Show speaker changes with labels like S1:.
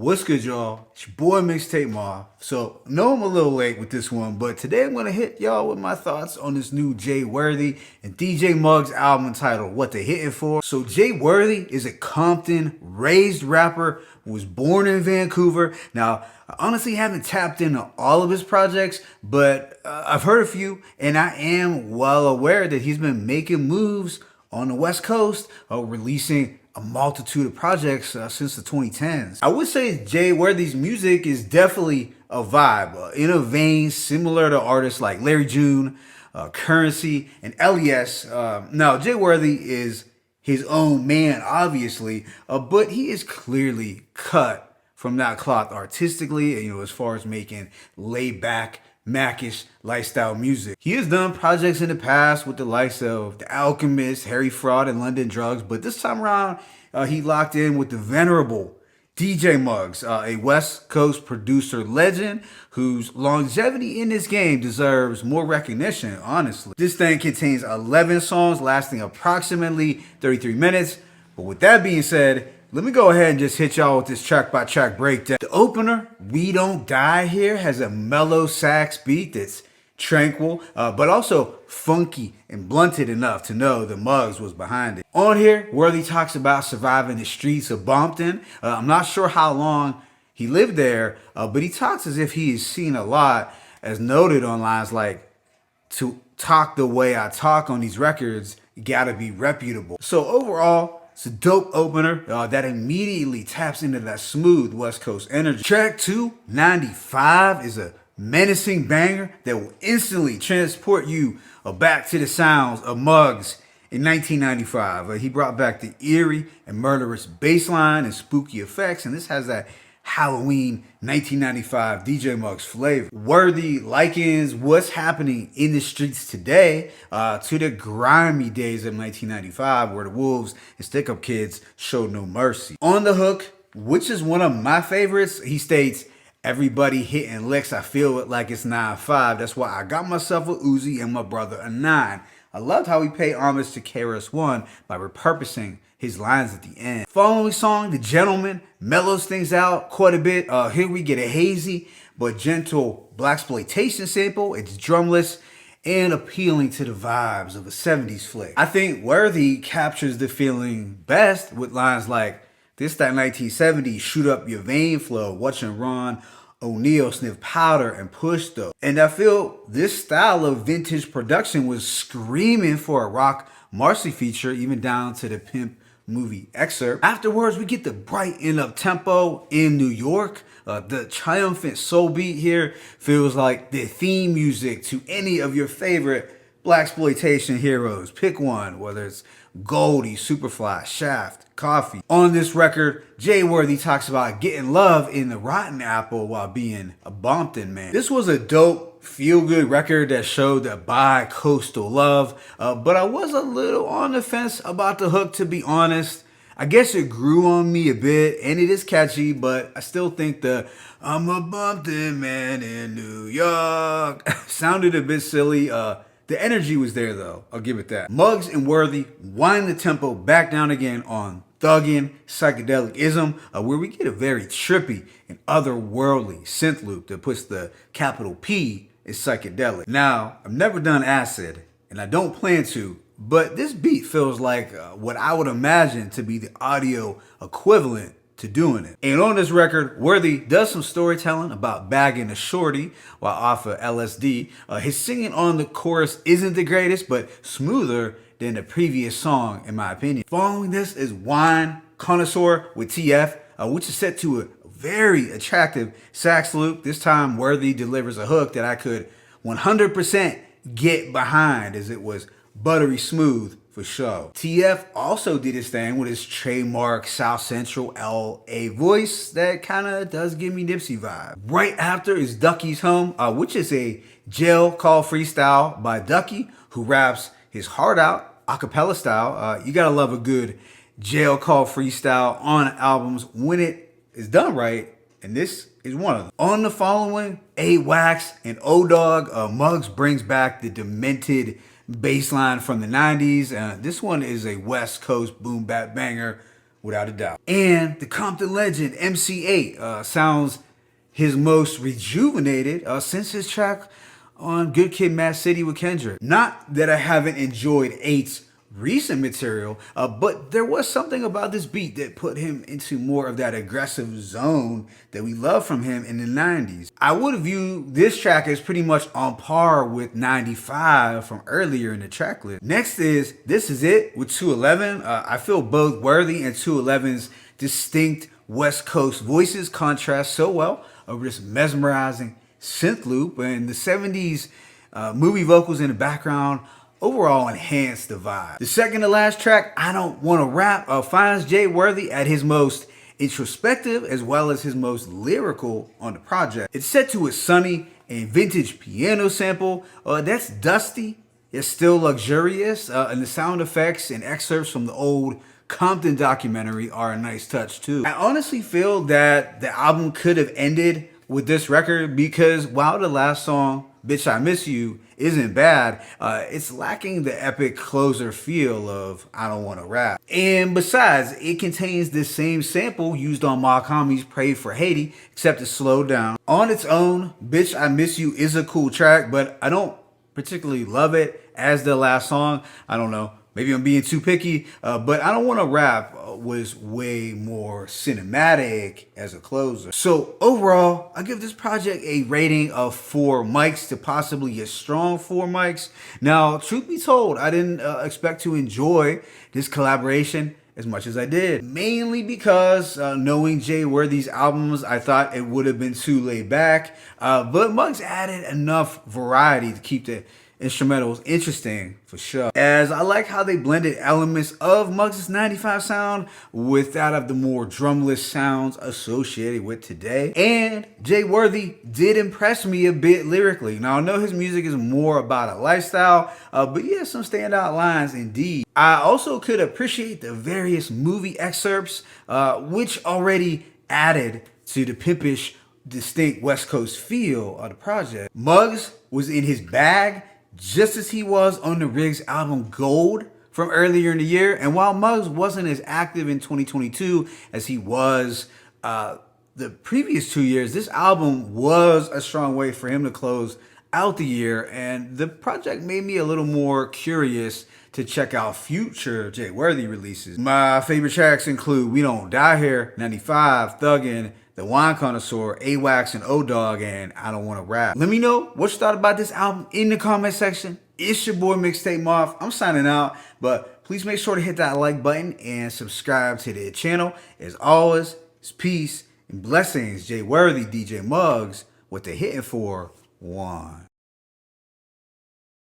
S1: What's good, y'all? It's your boy Mixtape Ma. So, know I'm a little late with this one, but today I'm gonna hit y'all with my thoughts on this new Jay Worthy and DJ Muggs album entitled "What They Hittin For." So, Jay Worthy is a Compton raised rapper who was born in Vancouver. Now, I honestly haven't tapped into all of his projects, but I've heard a few, and I am well aware that he's been making moves on the West Coast, releasing a multitude of projects since the 2010s. I would say Jay Worthy's music is definitely a vibe, in a vein similar to artists like Larry June, Currency, and LES. Now, Jay Worthy is his own man, obviously, but he is clearly cut from that cloth artistically, as far as making laid back, Macish lifestyle music. He has done projects in the past with the likes of The Alchemist, Harry Fraud, and London Drugs, but this time around, he locked in with the venerable DJ Muggs, a West Coast producer legend whose longevity in this game deserves more recognition, honestly. This thing contains 11 songs lasting approximately 33 minutes, but with that being said, let me go ahead and just hit y'all with this track by track breakdown. The opener, We Don't Die Here, has a mellow sax beat that's tranquil, but also funky and blunted enough to know that Muggs was behind it. On here, Worthy talks about surviving the streets of Bompton. I'm not sure how long he lived there, but he talks as if he has seen a lot, as noted on lines like, "To talk the way I talk on these records, you gotta be reputable." So overall, it's a dope opener that immediately taps into that smooth West Coast energy. Track 2, 95, is a menacing banger that will instantly transport you back to the sounds of Muggs in 1995. He brought back the eerie and murderous bass line and spooky effects, and this has that Halloween 1995 DJ Muggs flavor. Worthy likens what's happening in the streets today to the grimy days of 1995, where the wolves and stick-up kids showed no mercy. On the hook, which is one of my favorites, he states, "Everybody hitting licks, I feel it like it's 9-5. That's why I got myself a Uzi and my brother a 9. I loved how he paid homage to KRS-One by repurposing his lines at the end. Following song, The Gentleman, mellows things out quite a bit. Here we get a hazy but gentle blaxploitation sample. It's drumless and appealing to the vibes of a 70s flick. I think Worthy captures the feeling best with lines like, "This that 1970s shoot up your vein flow, watching Ron O'Neal sniff powder and push though." And I feel this style of vintage production was screaming for a Rock Marcy feature, even down to the Pimp movie excerpt. Afterwards, we get the bright and up tempo in New York. The triumphant soul beat here feels like the theme music to any of your favorite blaxploitation heroes. Pick one, whether it's Goldie, Superfly, Shaft, Coffee. On this record, Jay Worthy talks about getting love in the rotten apple while being a Bompton man. This was a dope, feel-good record that showed that bi-coastal love, but I was a little on the fence about the hook, to be honest. I guess it grew on me a bit, and it is catchy, but I still think the "I'm a Bompton man in New York" sounded a bit silly. The energy was there though, I'll give it that. Muggs and Worthy wind the tempo back down again on thuggin' psychedelicism, where we get a very trippy and otherworldly synth loop that puts the capital P in psychedelic. Now, I've never done acid, and I don't plan to, but this beat feels like what I would imagine to be the audio equivalent to doing it. And on this record, Worthy does some storytelling about bagging a shorty while off of LSD. His singing on the chorus isn't the greatest, but smoother than the previous song, in my opinion. Following this is Wine Connoisseur with TF, which is set to a very attractive sax loop. This time, Worthy delivers a hook that I could 100% get behind, as it was buttery smooth for sure. TF also did his thing with his trademark South Central LA voice that kind of does give me Nipsey vibe. Right after is Ducky's Home, which is a jail call freestyle by Ducky, who raps his heart out a cappella style. You gotta love a good jail call freestyle on albums when it is done right, and this is one of them. On the following, A-Wax and O-Dog, Muggs brings back the demented bass line from the 90s. This one is a West Coast boom bap banger without a doubt. And the Compton legend MC8 sounds his most rejuvenated since his track on Good Kid, Mad City with Kendrick. Not that I haven't enjoyed 8's recent material, but there was something about this beat that put him into more of that aggressive zone that we love from him in the 90s. I would view this track as pretty much on par with 95 from earlier in the track list. Next is This Is It with 211. I feel both Worthy and 211's distinct West Coast voices contrast so well over this mesmerizing synth loop, and the 70s movie vocals in the background overall enhance the vibe. The second to last track, I Don't Wanna Rap, finds Jay Worthy at his most introspective as well as his most lyrical on the project. It's set to a sunny and vintage piano sample that's dusty, yet still luxurious, and the sound effects and excerpts from the old Compton documentary are a nice touch too. I honestly feel that the album could have ended with this record because while the last song, Bitch I Miss You, isn't bad, it's lacking the epic closer feel of I Don't Wanna Rap. And besides, it contains this same sample used on Mob Kami's Pray for Haiti, except it's slowed down. On its own, Bitch I Miss You is a cool track, but I don't particularly love it as the last song. I don't know. Maybe I'm being too picky, but I Don't Wanna Rap was way more cinematic as a closer. So overall, I give this project a rating of 4 mics to possibly a strong 4 mics. Now, truth be told, I didn't expect to enjoy this collaboration as much as I did. Mainly because knowing Jay Worthy's albums, I thought it would have been too laid back, but Muggs added enough variety to keep the instrumentals interesting for sure. As I like how they blended elements of Muggs' 95 sound with that of the more drumless sounds associated with today. And Jay Worthy did impress me a bit lyrically. Now I know his music is more about a lifestyle, but yeah, some standout lines indeed. I also could appreciate the various movie excerpts, which already added to the pimpish, distinct West Coast feel of the project. Muggs was in his bag just as he was on the Riggs album Gold from earlier in the year. And while Muggs wasn't as active in 2022 as he was the previous 2 years, this album was a strong way for him to close out the year. And the project made me a little more curious to check out future Jay Worthy releases. My favorite tracks include We Don't Die Here, 95, Thuggin', The Wine Connoisseur, AWAX and O-Dog, and I Don't Wanna Rap. Let me know what you thought about this album in the comment section. It's your boy Mixtape Moth. I'm signing out, but please make sure to hit that like button and subscribe to the channel. As always, it's peace and blessings. Jay Worthy, DJ Muggs, what they hitting for. 1.